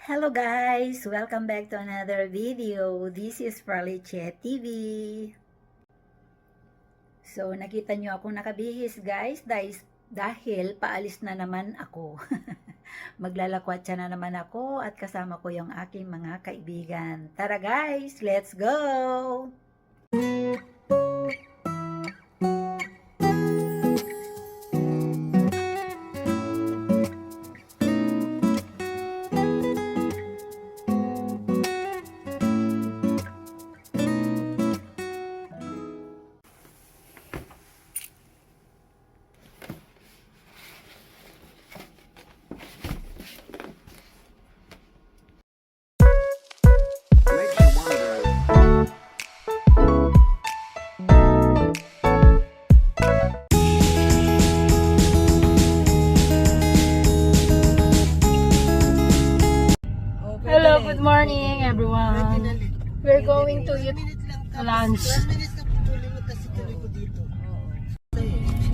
Hello guys! Welcome back to another video. This is Praliche TV. So, nakita nyo ako nakabihis guys dahil paalis na naman ako. Maglalakwatsa na naman ako at kasama ko yung aking mga kaibigan. Tara guys! Let's go! Hello, good morning everyone. We're going to eat lunch.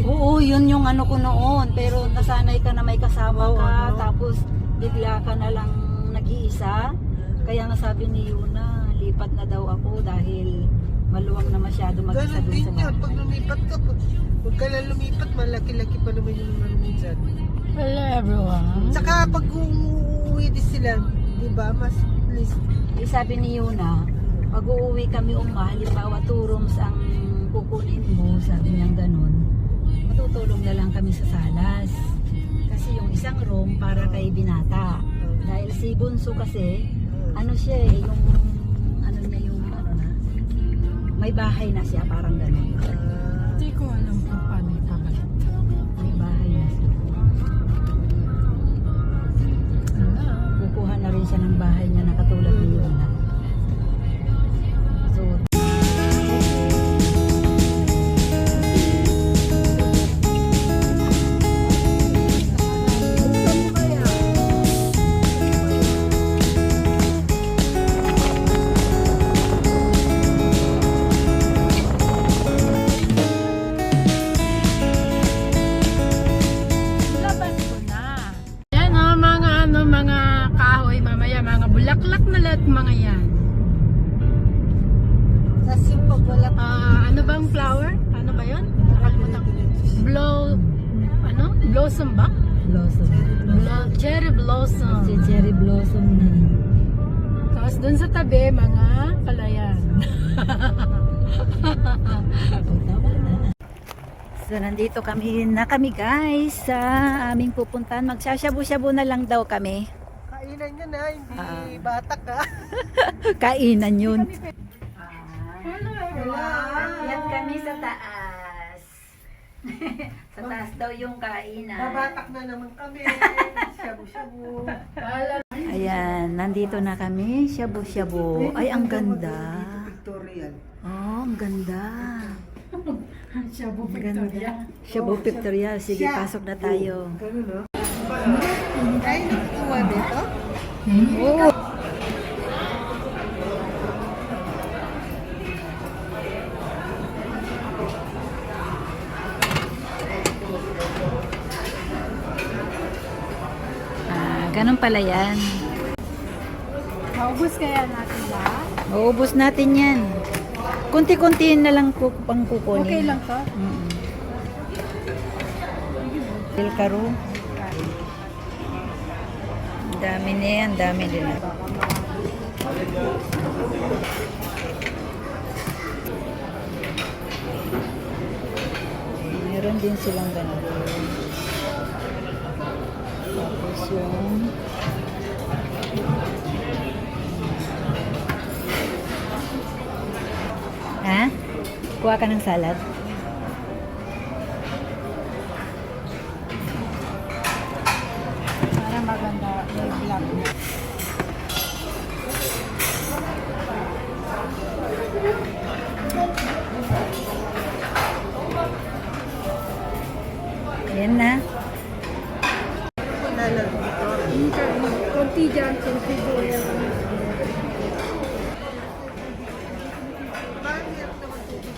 Oo, yun yung ano ko noon. Pero nasanay ka na may kasama ka. Tapos bigla ka na lang nag-iisa. Kaya nga sabi ni Yuna, lipat na daw ako dahil maluwang na masyado mag-isa Ganun dun din sa yan. bahay. Pag lumipat ka, huwag ka lang lumipat, malaki-laki pa naman yung ano minsan. Hello everyone. Saka pag uuwi din sila, di ba, mas please. Eh, sabi ni Yuna, pag uuwi kami halimbawa 2 rooms ang kukunin mo, sabi niyang ganun, matutulog na lang kami sa salas. Kasi yung isang room para kay binata. Dahil si Bunso kasi, ano siya eh, yung, ano niya yung, ano na, may bahay na siya, parang ganun. Hindi ko alam kung paano ipabalik. May bahay na siya. Kukuha na rin siya ng bahay niya na katulad ni Yuna. So, Labas ko na. Yan o, mga kahoy mamaya, mga bulaklak na lahat mga yan. Sa simpag wala pa. Ano bang flower? Ano ba yun? Nakalimutan ko. Blossom ba? blossom. Cherry blossom. Si cherry blossom na. Tapos dun sa tabi, mga kalayan. So, nandito kami guys sa aming pupuntahan. Magsasyabu-syabu na lang daw kami. Kainan niya na, hindi batak ka. Kainan yun. Hello Yan kami sa taas. Sa taas daw yung kainan. Babatak na naman kami. Shabu-shabu. Ayan, nandito na kami. Shabu-shabu. Ay, ang ganda. Pictorial. Oh, ang ganda. Shabu Ang ganda. Shabu pictorial. Sige, pasok na tayo. Ganun, no? Ay, nakukuha dito? Oh. Ganun pala yan. Maubos kaya natin lahat? Maubos natin yan. Kunti-kunti na lang pang kukunin. Okay lang to? El Caro. Ang dami na yan. Ang dami din. Meron din silang ganito. Tapos yung ha? Kuha ka ng salad? Para maganda yung vlog. Ayan na. Wala lang dito. Konti dyan, konti doon. Bakit naman dito?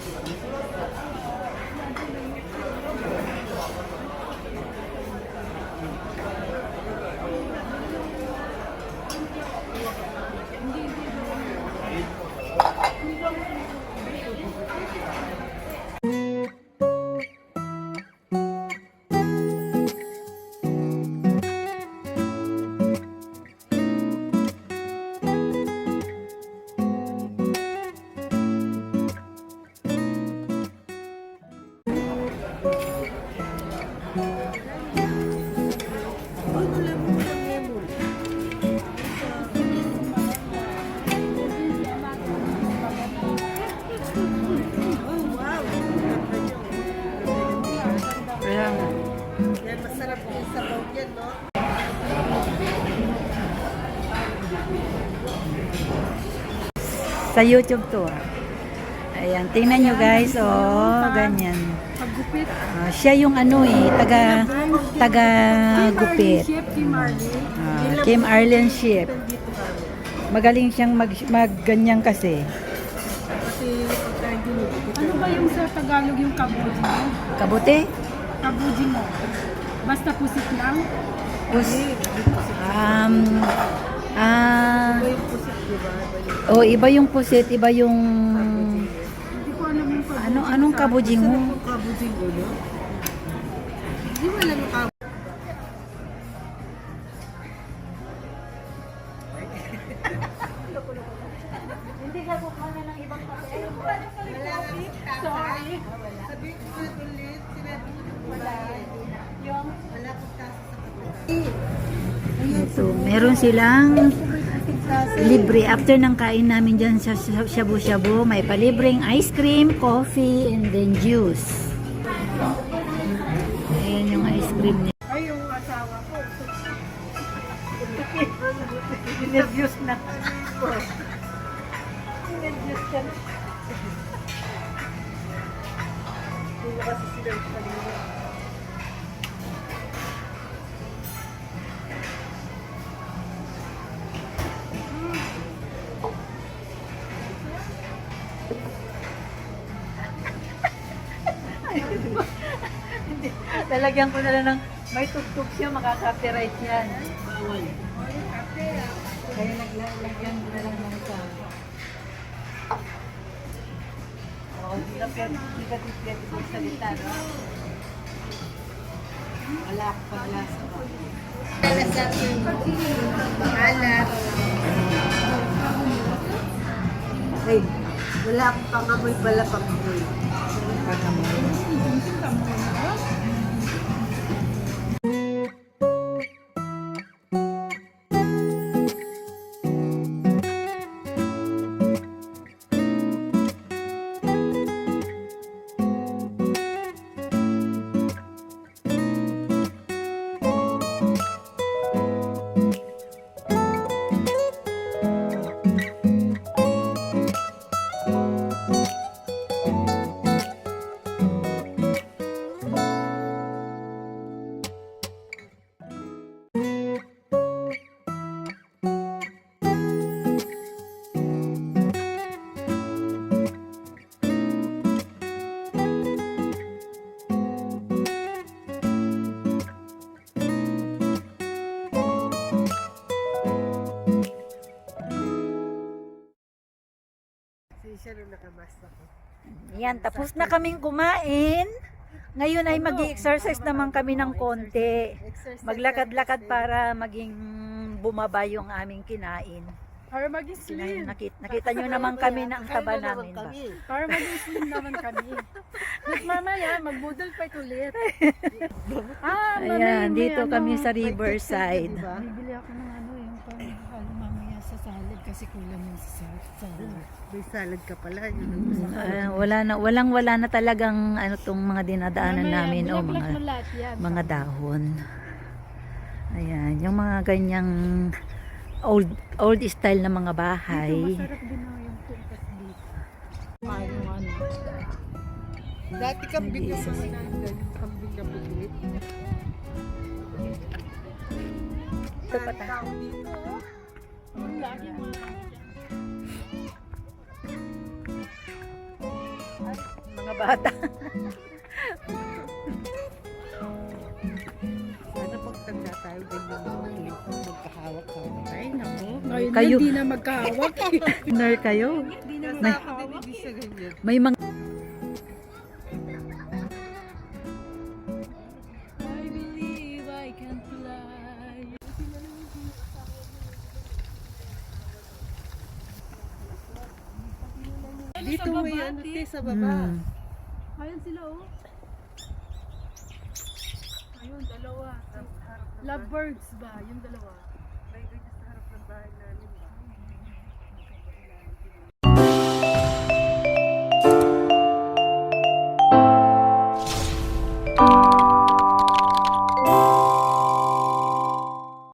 Sa YouTube to. Ayan, tingnan nyo guys, oh, ganyan. Paggupit. Siya yung ano eh, taga gupit. Chef Kim Marley. Kim Arlen Ship. Dito kami. Magaling siyang mag ganyan kasi. Kasi pagkain ginugupit. Ano ba yung sa Tagalog yung kabuji mo? Kabuti? Kabuji mo. Basta pusit lang? Iba yung pusit, di ba? Iba yung pusit, iba yung Hindi ko alam yung kabuji. anong kabujing mo? Sarap yung kabujing ulo. Hindi mo alam yung kabujing. Hindi ka bukana ng ibang kape. Sorry. Sabi ko ulit, sinabi ko wala. Wala akong tasa sa kape. Ito, meron silang libre after ng kain namin dyan sa shabu-shabu. May palibreng ice cream, coffee, and then juice. Ayan yung ice cream niya. Ay, yung asawa ko. Nervyos na. Hindi mo kasi sila kanina. Lalagyan ko na lang ng may tugtog siya, makaka-copyright yan. Bawal. Kaya naglagyan ko na lang ng isa. Hindi ka pwede ko salita, no? Wala ako paglasa ba? Alasap yung alat. Ay, wala akong pangamoy pala pangamoy. Siya nung nakamask ako. Yan, tapos na kaming kumain. Ngayon ay mag-exercise naman kami ng konti. Maglakad-lakad para maging bumaba yung aming kinain. Para maging slim. Nakita nyo naman kami ng taba namin ba? Para maging slim naman kami. At mamaya, mag-budol fight ulit. Ayan, dito kami sa Riverside. Bibili ako ng ano, yung pang mamaya sa salad kasi kulang yung sa salad. May salad ka pala. Wala na talagang ano tong mga dinadaanan namin o bulaklak mo lahat yan. mga dahon. Ayan, yung mga ganyang old style na mga bahay. Masarap din yung tuntas dito. Yung ano. Dati kambing yung mga nandun. Kambing na bulit. Ito pa tayo. Dito, oh. Lagi mga Mga bata. Sana pagtanda tayo, ganyan mga magkahawak-hawak. ay, nako. Ngayon Kayo- hindi na magkahawak. Ner kayo. Hindi na May- ako din hindi siya ganyan. May mga I believe I can fly. Dito may ano te sa baba. Ayun sila oh. Ayun, dalawa. Lovebirds ba? Yung dalawa. May ganyan sa harap ng bahay namin.